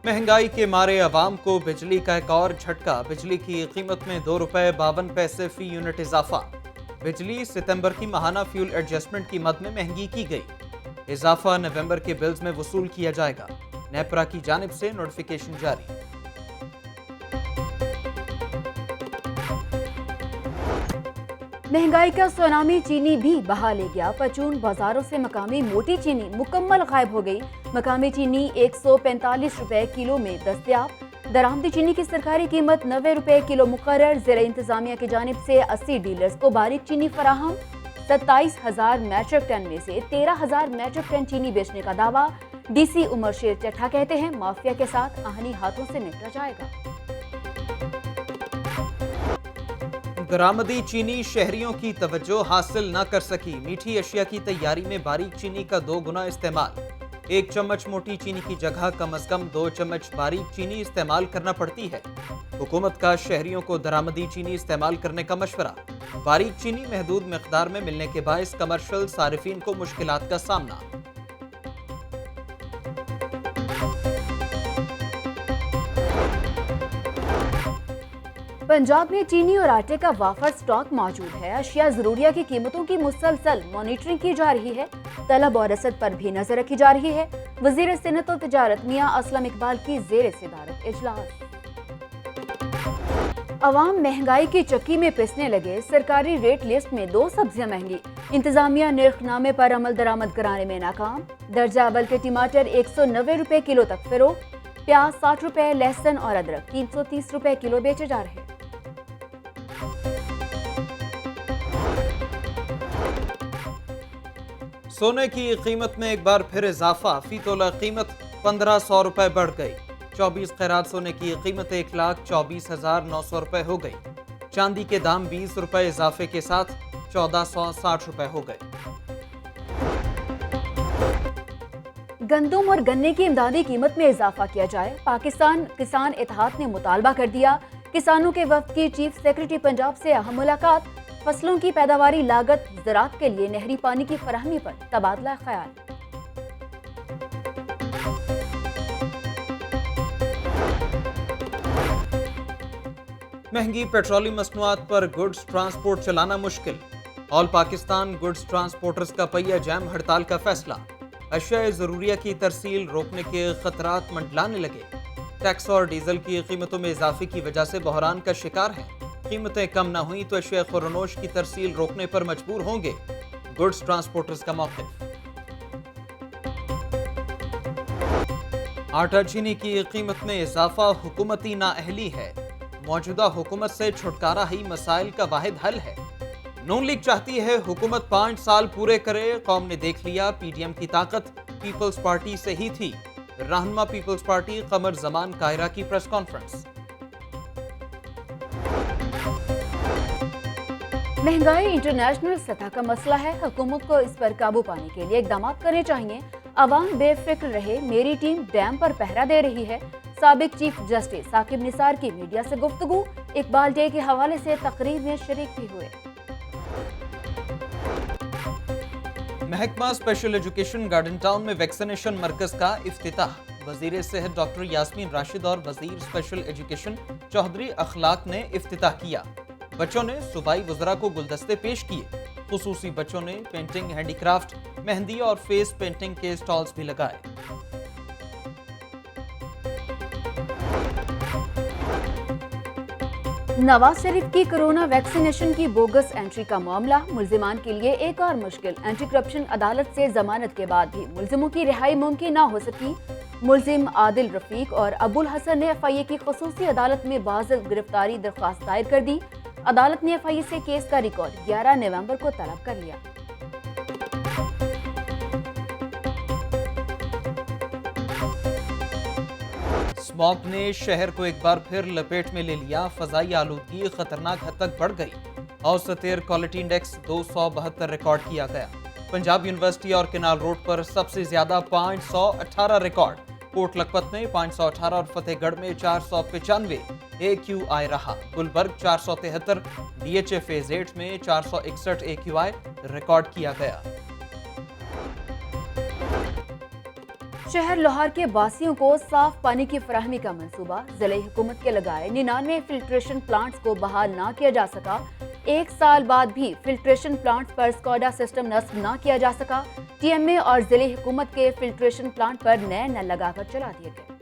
महंगाई के मारे आवाम को बिजली का एक और झटका। बिजली की कीमत में ₹2.52 फी यूनिट इजाफा। बिजली सितंबर की माहाना फ्यूल एडजस्टमेंट की मद में महंगी की गई। इजाफा नवंबर के बिल्स में वसूल किया जाएगा। नेपरा की जानिब से नोटिफिकेशन जारी। महंगाई का सुनामी चीनी भी बहा ले गया। परचून बाजारों से मकामी मोटी चीनी मुकम्मल गायब हो गई। मकामी चीनी 145 रुपए किलो में दस्तयाब। दरामदी चीनी की सरकारी कीमत 90 रुपए किलो मुकर्रर। ज़िला इंतजामिया की जानिब से 80 डीलर्स को बारीक चीनी फराहम। 27,000 मैट्रिक टन में से 13,000 मैट्रिक टन चीनी बेचने का दावा। डीसी उमर शेर चट्ठा कहते हैं माफिया के साथ आहनी हाथों से निपटा जाएगा। दरामदी चीनी शहरियों की तवज्जो हासिल न कर सकी। मीठी अशिया की तैयारी में बारीक चीनी का 2 गुना इस्तेमाल। 1 चम्मच मोटी चीनी की जगह कम अज कम 2 चम्मच बारीक चीनी इस्तेमाल करना पड़ती है। हुकूमत का शहरियों को दरामदी चीनी इस्तेमाल करने का मशवरा। बारीक चीनी महदूद मिकदार में मिलने के बायस कमर्शियल सारिफीन को मुश्किलात का सामना। पंजाब में चीनी और आटे का वाफर स्टॉक मौजूद है। अशिया जरूरिया की कीमतों की मुसलसल मॉनिटरिंग की जा रही है। तलब और रसद पर भी नजर रखी जा रही है। वजीर सिनत और तिजारत मियां असलम इकबाल की जेर सदारत इजलास। अवाम महंगाई की चक्की में पिसने लगे। सरकारी रेट लिस्ट में 2 सब्जियां महंगी। इंतजामिया निर्खनामे पर अमल दरामद कराने में नाकाम। दर्जा अव्वल के टमाटर 190 रुपए किलो तक फरोख्त। प्याज 60 रुपए, लहसुन और अदरक 330 रुपए किलो बेचे जा रहे। सोने की कीमत में एक बार फिर इजाफा। फी तोला कीमत 1500 रुपए बढ़ गई। 24 कैरात सोने की कीमत 1,24,900 रुपए हो गई। चांदी के दाम 20 रुपए इजाफे के साथ 1,460 रुपए हो गए। गंदम और गन्ने की इमदादी कीमत में इजाफा किया जाए। पाकिस्तान किसान इत्तेहाद ने मुतालबा कर दिया। किसानों के वफ्द की चीफ सेक्रेटरी पंजाब से अहम मुलाकात। फसलों की पैदावारी लागत, ज़राअत के लिए नहरी पानी की फराहमी पर तबादला ख्याल। महंगी पेट्रोलियम मसनूआत पर गुड्स ट्रांसपोर्ट चलाना मुश्किल। ऑल पाकिस्तान गुड्स ट्रांसपोर्टर्स का पहिया जैम हड़ताल का फैसला। अशिया ज़रूरिया की तरसील रोकने के खतरात मंडलाने लगे। टैक्स और डीजल की कीमतों में इजाफे की वजह से बहरान का शिकार है। कीमतें कम न हुई तो अशिया खुरनोश की तरसील रोकने पर मजबूर होंगे। गुड्स ट्रांसपोर्टर्स का मौक़िफ़। आटा चीनी की कीमत में इजाफा हुकूमती नाअहली है। मौजूदा हुकूमत से छुटकारा ही मसाइल का वाहिद हल है। नून लीग चाहती है हुकूमत 5 साल पूरे करे। कौम ने देख लिया पीडीएम की ताकत पीपल्स पार्टी से ही थी। रहनुमा पीपल्स पार्टी कमर जमान कायरा की प्रेस कॉन्फ्रेंस। महंगाई इंटरनेशनल सतह का मसला है। हुकूमत को इस पर काबू पाने के लिए इकदाम करने चाहिए। अवाम बेफिक्र रहे। मेरी टीम डैम पर पहरा दे रही है। साबिक चीफ जस्टिस साकिब निसार की मीडिया से गुफ्तगू। इकबाल डे के हवाले से तकरीर में शरीक भी हुए। महकमा स्पेशल एजुकेशन गार्डन टाउन में वैक्सीनेशन मरकज का इफ्तिताह। वजीर सेहत डॉक्टर यास्मीन राशिद और वजीर स्पेशल एजुकेशन चौधरी अखलाक ने इफ्तिताह किया। बच्चों ने सूबाई वज़रा को गुलदस्ते पेश किए। खुसूसी बच्चों ने पेंटिंग, हैंडीक्राफ्ट, मेहंदी और फेस पेंटिंग के स्टॉल्स भी लगाए। नवाज शरीफ की कोरोना वैक्सीनेशन की बोगस एंट्री का मामला। मुल्जिमान के लिए एक और मुश्किल। एंटी करप्शन अदालत से जमानत के बाद भी मुल्जिमों की रिहाई मुमकिन न हो सकी। मुल्जिम आदिल रफीक और अबुल हसन ने एफआईए की खुसूसी अदालत में बाज़ गिरफ्तारी दरख्वास्त दायर कर दी। अदालत ने एफआईए से केस का रिकॉर्ड 11 नवंबर को तलब कर लिया। स्मॉग ने शहर को एक बार फिर लपेट में ले लिया। फजाई आलूदगी खतरनाक हद तक बढ़ गई। औसत एयर क्वालिटी इंडेक्स 272 रिकॉर्ड किया गया। पंजाब यूनिवर्सिटी और केनाल रोड पर सबसे ज्यादा 518 रिकॉर्ड। कोट लखपत में 518 और फतेहगढ़ में 495 AQI रहा। गुलबर्ग 473, DHA फेज 8 में 461 AQI रिकॉर्ड किया गया। शहर लाहौर के वासियों को साफ पानी की फराहमी का मंसूबा। ज़िले हुकूमत के लगाए 99 फिल्ट्रेशन प्लांट्स को बहाल ना किया जा सका। 1 साल बाद भी फिल्ट्रेशन प्लांट्स पर स्कॉडा सिस्टम नस्ब ना किया जा सका। टीएमए और ज़िले हुकूमत के फिल्ट्रेशन प्लांट पर नए नल लगाकर चला दिए गए।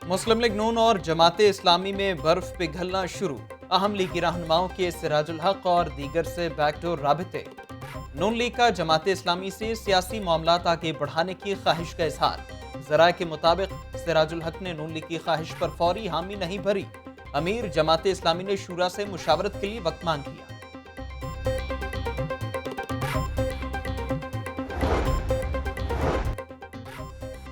मुस्लिम लीग नून और जमाते इस्लामी में बर्फ पिघलना शुरू। अहम लीगी रहनुमाओं के सिराजुल हक और दीगर से बैकडोर राबिते। नून लीग का जमाते इस्लामी से सियासी मामलात आगे बढ़ाने की ख्वाहिश का इजहार। ज़राए के मुताबिक सिराजुल हक ने नून लीग की ख्वाहिश पर फौरी हामी नहीं भरी। अमीर जमाते इस्लामी ने शूरा से मुशावरत के लिए वक्त मांग लिया।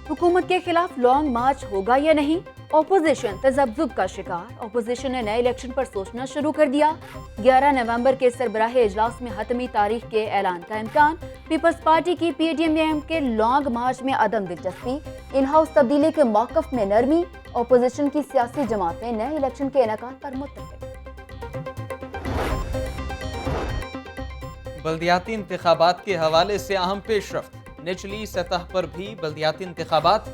हुकूमत के खिलाफ लॉन्ग मार्च होगा या नहीं? ऑपोजिशन तजब्जुब का शिकार। ऑपोजिशन ने नए इलेक्शन पर सोचना शुरू कर दिया। 11 नवंबर के सरबराह इजलास में हतमी तारीख के ऐलान का इम्कान। पीपल्स पार्टी की पीडीएम के लॉन्ग मार्च में अदम दिलचस्पी। इन हाउस तब्दीली के मौकफ में नरमी। ऑपोजिशन की सियासी जमातें नए इलेक्शन के इनेकाद पर मुत्तफिक। बल्दियाती इंतखाबात के हवाले से अहम पेशरफ्त। निचली सतह पर भी बल्दियाती इंतखाबात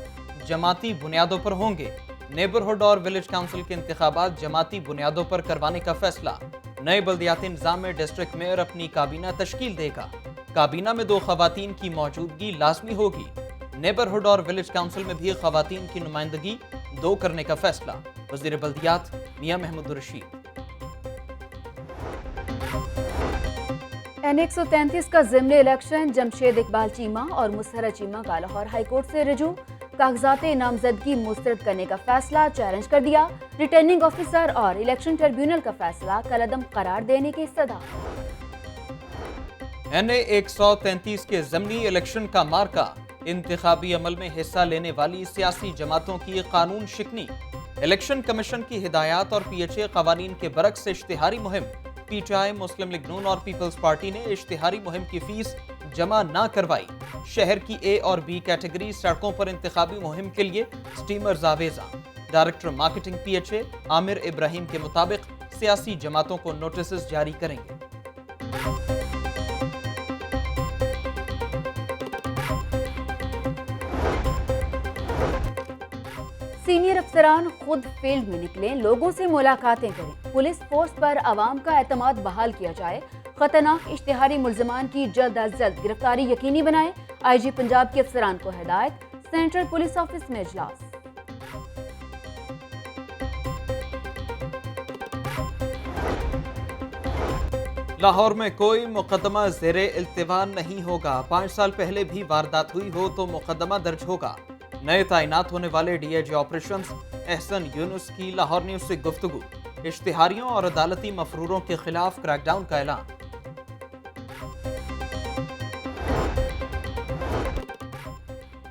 जमाती बुनियादों पर होंगे। नेबरहुड और विलेज काउंसिल के इंतखाबात जमाती बुनियादों पर करवाने का फैसला। नए बल्दियाती निज़ाम में डिस्ट्रिक्ट मेयर अपनी काबीना तश्कील देगा। काबीना में 2 खवातीन की मौजूदगी लाजमी होगी। नेबरहुड और विलेज काउंसिल में भी खवातीन की नुमाइंदगी 2 करने का फैसला। वज़ीर बल्दियात मियां महमूद रशीद। N133 का ज़िमनी इलेक्शन। जमशेद इकबाल चीमा और मुसहरा चीमा का लाहौर हाईकोर्ट से रजू। कागजात नामजदगी मुस्तरद करने का फैसला चैलेंज कर दिया। रिटर्निंग ऑफिसर और इलेक्शन ट्रिब्यूनल का फैसला कलअदम करार देने की सदा। N133 के ज़िमनी इलेक्शन का मार्का। इंतखाबी अमल में हिस्सा लेने वाली सियासी जमातों की कानून शिकनी। इलेक्शन कमीशन की हिदायत और PHA कवानीन के बरक्स इश्तिहारी मुहिम। PTI, मुस्लिम लीग नून और पीपल्स पार्टी ने इश्तिहारी मुहिम की फीस जमा ना करवाई। शहर की A और B कैटेगरी सड़कों पर इंतखाबी मुहिम के लिए स्टीमर्स आवेजा। Director marketing PHA Amir Ibrahim के मुताबिक सियासी जमातों को नोटिस जारी करेंगे। सीनियर अफसरान खुद फील्ड में निकलें, लोगों से मुलाकातें करें। पुलिस फोर्स पर आवाम का एतमाद बहाल किया जाए। खतरनाक इश्तिहारी मुल्ज़िमान की जल्द अज जल्द गिरफ्तारी यकीनी बनाए। IG पंजाब के अफसरान को हिदायत। सेंट्रल पुलिस ऑफिस में इजलास। लाहौर में कोई मुकदमा ज़ेरे इल्तिवा नहीं होगा। 5 साल पहले भी वारदात हुई हो तो मुकदमा दर्ज होगा। नए तैनात होने वाले DIG ऑपरेशंस एहसन यूनुस की लाहौर न्यूज से गुफ्तगू। इश्तिहारियों और अदालती मफरूरों के खिलाफ क्रैकडाउन का ऐलान।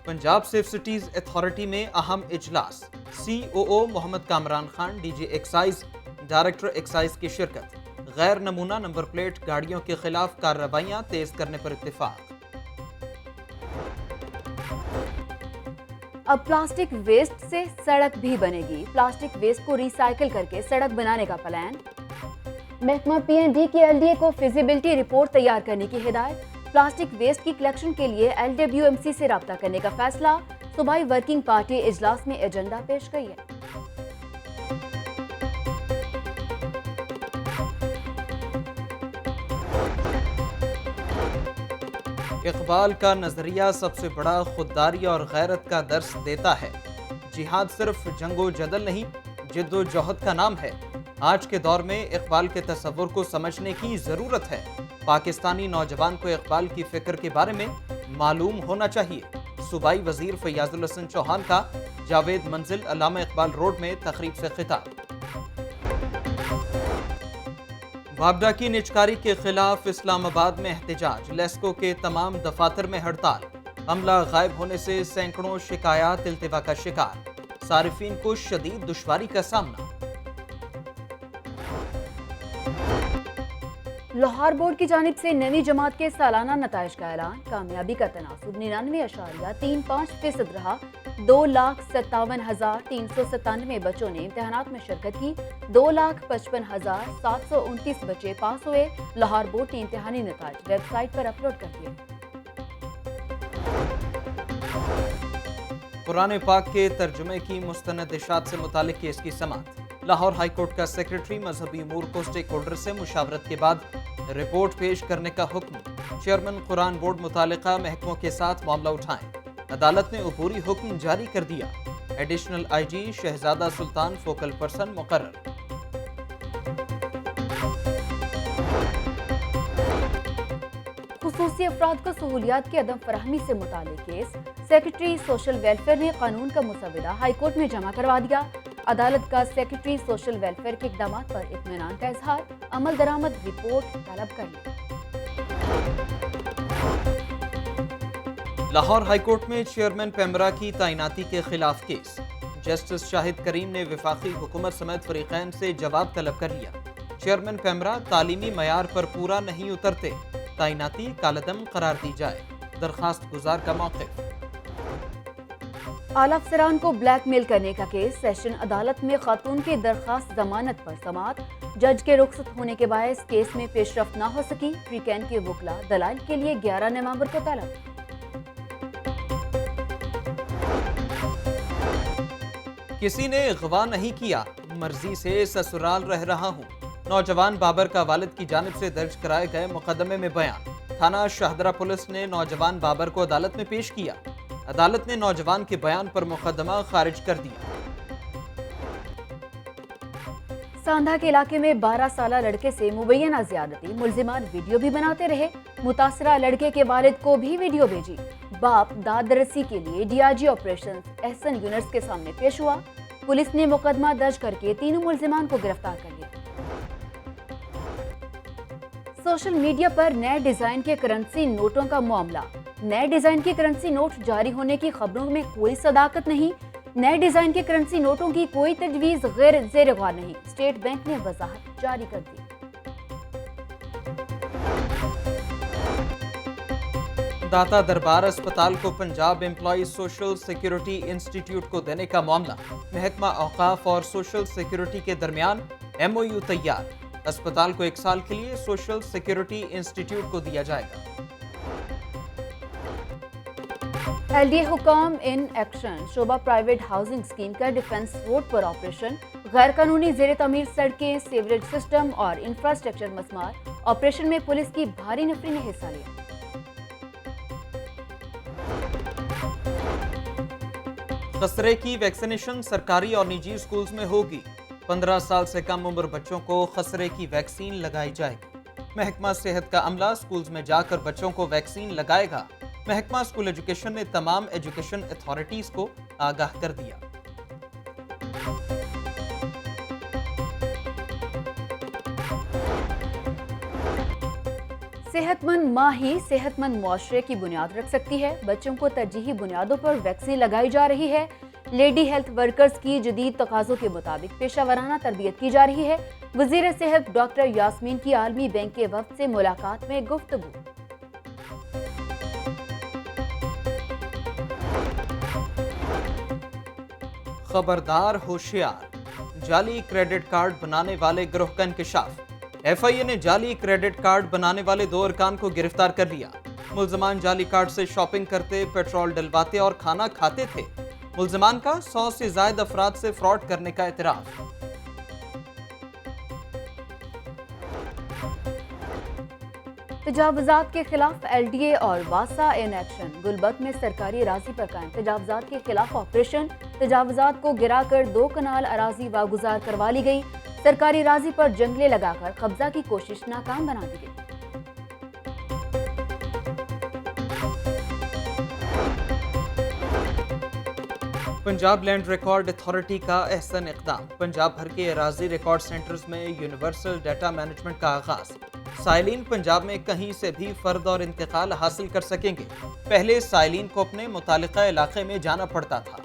पंजाब सेफ सिटीज अथॉरिटी में अहम इजलास। COO Mohammed Kamran Khan, DG excise, director excise की शिरकत। गैर नमूना नंबर प्लेट गाड़ियों के खिलाफ कार्रवाइयां तेज करने पर इत्तेफाक। अब प्लास्टिक वेस्ट से सड़क भी बनेगी। प्लास्टिक वेस्ट को रिसाइकिल करके सड़क बनाने का प्लान। महकमा PND की LDA को फिजिबिलिटी रिपोर्ट तैयार करने की हिदायत। प्लास्टिक वेस्ट की कलेक्शन के लिए LWMC से राब्ता करने का फैसला। सूबाई वर्किंग पार्टी इजलास में एजेंडा पेश की है। इकबाल का नजरिया सबसे बड़ा खुददारी और गैरत का दर्स देता है। जिहाद सिर्फ जंगो जदल नहीं, जिद्दोजहद का नाम है। आज के दौर में इकबाल के तसव्वुर को समझने की जरूरत है। पाकिस्तानी नौजवान को इकबाल की फिक्र के बारे में मालूम होना चाहिए। सूबाई वजीर फैयाजुल हसन चौहान का जावेद मंजिल अल्लामा इकबाल रोड में तकरीब से खिताब। वापडा की निजकारी के खिलाफ इस्लामाबाद में एहतजाज। लेस्को के तमाम दफातर में हड़ताल। अमला गायब होने से सैकड़ों शिकायत इल्तिवा का शिकार। सारिफीन को शदीद दुश्वारी का सामना। لاہور بورڈ کی جانب سے 9ویں جماعت کے سالانہ نتائج کا اعلان، کامیابی کا تناسب 99.35% رہا۔ 2,57,397 بچوں نے امتحانات میں شرکت کی، 2,55,729 بچے پاس ہوئے۔ لاہور بورڈ نے امتحانی نتائج ویب سائٹ پر اپلوڈ کر دیے۔ قرآن پاک کے ترجمے کی مستند اشاعت سے متعلق کیس کی سماعت۔ لاہور ہائی کورٹ کا سیکریٹری مذہبی امور کو سٹیک ہولڈر سے مشاورت کے بعد رپورٹ پیش کرنے کا حکم۔ چیئرمین قرآن بورڈ متعلقہ محکموں کے ساتھ معاملہ اٹھائیں۔ عدالت نے عبوری حکم جاری کر دیا۔ ایڈیشنل آئی جی شہزادہ سلطان فوکل پرسن مقرر۔ خصوصی افراد کو سہولیات کی عدم فراہمی سے متعلق کیس، سیکریٹری سوشل ویلفیئر نے قانون کا مسودہ ہائی کورٹ میں جمع کروا دیا۔ عدالت کا سیکریٹری سوشل ویلفیئر کے اقدامات پر اطمینان کا اظہار، عمل درآمد رپورٹ طلب کر لی۔ لاہور ہائی کورٹ میں چیئرمین پیمرا کی تعیناتی کے خلاف کیس۔ جسٹس شاہد کریم نے وفاقی حکومت سمیت فریقین سے جواب طلب کر لیا۔ چیئرمین پیمرا تعلیمی معیار پر پورا نہیں اترتے، تعیناتی کالعدم قرار دی جائے، درخواست گزار کا موقف۔ اعلی افسران کو بلیک میل کرنے کا کیس، سیشن عدالت میں خاتون کی درخواست ضمانت پر سماعت، جج کے رخصت ہونے کے باعث کیس میں پیش رفت نہ ہو سکی، فریقین کے وکلاء دلائل کے لیے 11 نومبر کو طلب۔ کسی نے اغوا نہیں کیا، مرضی سے سسرال رہ رہا ہوں، نوجوان بابر کا والد کی جانب سے درج کرائے گئے مقدمے میں بیان۔ تھانہ شاہدرہ پولیس نے نوجوان بابر کو عدالت میں پیش کیا۔ عدالت نے نوجوان کے بیان پر مقدمہ خارج کر دیا۔ ساندھا کے علاقے میں 12 سالہ لڑکے سے مبینہ زیادتی، ملزمان ویڈیو بھی بناتے رہے، متاثرہ لڑکے کے والد کو بھی ویڈیو بھیجی۔ باپ داد رسی کے لیے ڈی آئی جی آپریشن احسن یونس کے سامنے پیش ہوا۔ پولیس نے مقدمہ درج کر کے تینوں ملزمان کو گرفتار کر لیا۔ سوشل میڈیا پر نئے ڈیزائن کے کرنسی نوٹوں کا معاملہ۔ نئے ڈیزائن کے کرنسی نوٹ جاری ہونے کی خبروں میں کوئی صداقت نہیں۔ نئے ڈیزائن کے کرنسی نوٹوں کی کوئی تجویز غیر زیر غور نہیں، اسٹیٹ بینک نے وضاحت جاری کر دی۔ داتا دربار اسپتال کو Punjab employee social security institute کو دینے کا معاملہ، محکمہ اوقاف اور سوشل سیکیورٹی کے درمیان ایم او یو تیار۔ اسپتال کو 1 سال کے لیے سوشل سیکیورٹی انسٹیٹیوٹ کو دیا جائے گا۔ ایل ڈی اے حکام ان ایکشن، شعبہ پرائیویٹ ہاؤسنگ اسکیم کا ڈیفنس روڈ پر آپریشن، غیر قانونی زیر تعمیر سڑکیں، سیوریج سسٹم اور انفراسٹرکچر مسمار۔ آپریشن میں پولیس کی بھاری نفری نے حصہ لیا۔ خسرے کی ویکسینیشن سرکاری اور نجی اسکولز میں ہوگی۔ 15 سال سے کم عمر بچوں کو خسرے کی ویکسین لگائی جائے گی۔ محکمہ صحت کا عملہ اسکولز میں جا کر بچوں کو ویکسین لگائے گا۔ محکمہ اسکول ایجوکیشن نے تمام ایجوکیشن اتھارٹیز کو آگاہ کر دیا۔ صحت مند ماں ہی صحت مند معاشرے کی بنیاد رکھ سکتی ہے، بچوں کو ترجیحی بنیادوں پر ویکسین لگائی جا رہی ہے۔ لیڈی ہیلتھ ورکرز کی جدید تقاضوں کے مطابق پیشہ ورانہ تربیت کی جا رہی ہے۔ وزیر صحت ڈاکٹر یاسمین کی عالمی بینک کے وفد سے ملاقات میں گفتگو۔ خبردار ہوشیار، جعلی کریڈٹ کارڈ بنانے والے گروہ کا انکشاف۔ ایف آئی اے نے جعلی کریڈٹ کارڈ بنانے والے 2 ارکان کو گرفتار کر لیا۔ ملزمان جعلی کارڈ سے شاپنگ کرتے، پیٹرول ڈلواتے اور کھانا کھاتے تھے۔ ملزمان کا 100 سے زائد افراد سے فراڈ کرنے کا اعتراف۔ تجاوزات کے خلاف ایل ڈی اے اور واسا ان ایکشن، گلبرگ میں سرکاری اراضی پر قائم تجاوزات کے خلاف آپریشن، تجاوزات کو گرا کر 2 کنال اراضی واگزار کروا لی گئی، سرکاری اراضی پر جنگلے لگا کر قبضہ کی کوشش ناکام بنا دی گئی۔ پنجاب لینڈ ریکارڈ اتھارٹی کا احسن اقدام، پنجاب بھر کے اراضی ریکارڈ سینٹرز میں یونیورسل ڈیٹا مینجمنٹ کا آغاز۔ سائلین پنجاب میں کہیں سے بھی فرد اور انتقال حاصل کر سکیں گے۔ پہلے سائلین کو اپنے متعلقہ علاقے میں جانا پڑتا تھا۔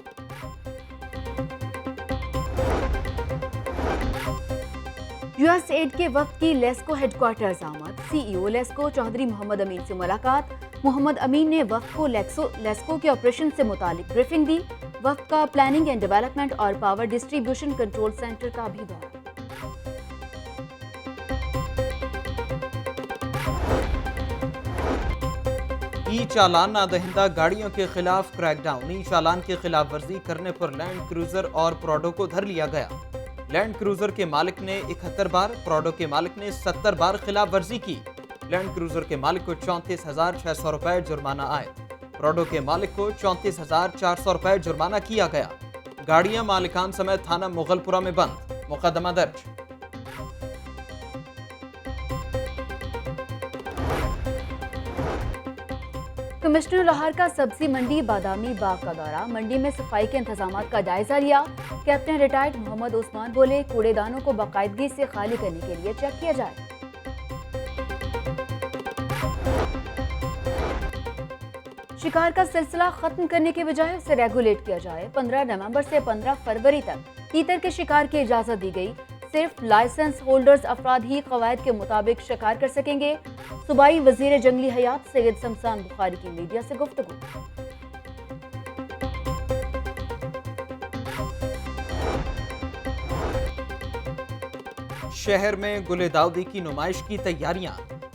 यूएस एड के वक्त की लेस्को हेडक्वार्टर्स आमद। सीईओ लेस्को चौधरी मोहम्मद अमीन से मुलाकात। मोहम्मद अमीन ने वक्त को लेस्को के ऑपरेशन से मुतालिक ब्रीफिंग दी। वक्त का प्लानिंग एंड डेवलपमेंट और पावर डिस्ट्रीब्यूशन कंट्रोल सेंटर का भी दौरा। ई चालान ना दहिंदा गाड़ियों के खिलाफ क्रैकडाउन। ई चालान की खिलाफ वर्जी करने पर लैंड क्रूजर और प्रोडो को धर लिया गया। लैंड क्रूजर के मालिक ने 71 बार, प्रोडो के मालिक ने 70 बार खिलाफ वर्जी की। लैंड क्रूजर के मालिक को 34,600 रुपए जुर्माना आए। प्रोडो के मालिक को 34,400 रुपए जुर्माना किया गया। गाड़ियां मालिकान समेत थाना मुगलपुरा में बंद। मुकदमा दर्ज। कमिश्नर लाहौर का सब्जी मंडी बादामी बाग का दौरा। मंडी में सफाई के इंतजाम का जायजा लिया। कैप्टन रिटायर्ड मोहम्मद उस्मान बोले, कूड़ेदानों को बाकायदगी से खाली करने के लिए चेक किया जाए। शिकार का सिलसिला खत्म करने के बजाय उसे रेगुलेट किया जाए। 15 नवंबर से 15 फरवरी तक तीतर के शिकार की इजाजत दी गई। सिर्फ लाइसेंस होल्डर्स अफराद ही कवायद के मुताबिक शिकार कर सकेंगे। सूबाई वजीर जंगली हयात सैयद शमशान बुखारी की मीडिया से गुफ्तगू। शहर में गुले दाऊदी की नुमाइश की तैयारियां।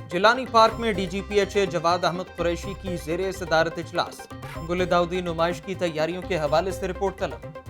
जिलानी पार्क में डीजीपीएचए जवाद अहमद कुरैशी की ज़ेरे सदारत इजलास। गुले दाऊदी नुमाइश की तैयारियों के हवाले से रिपोर्ट तलब।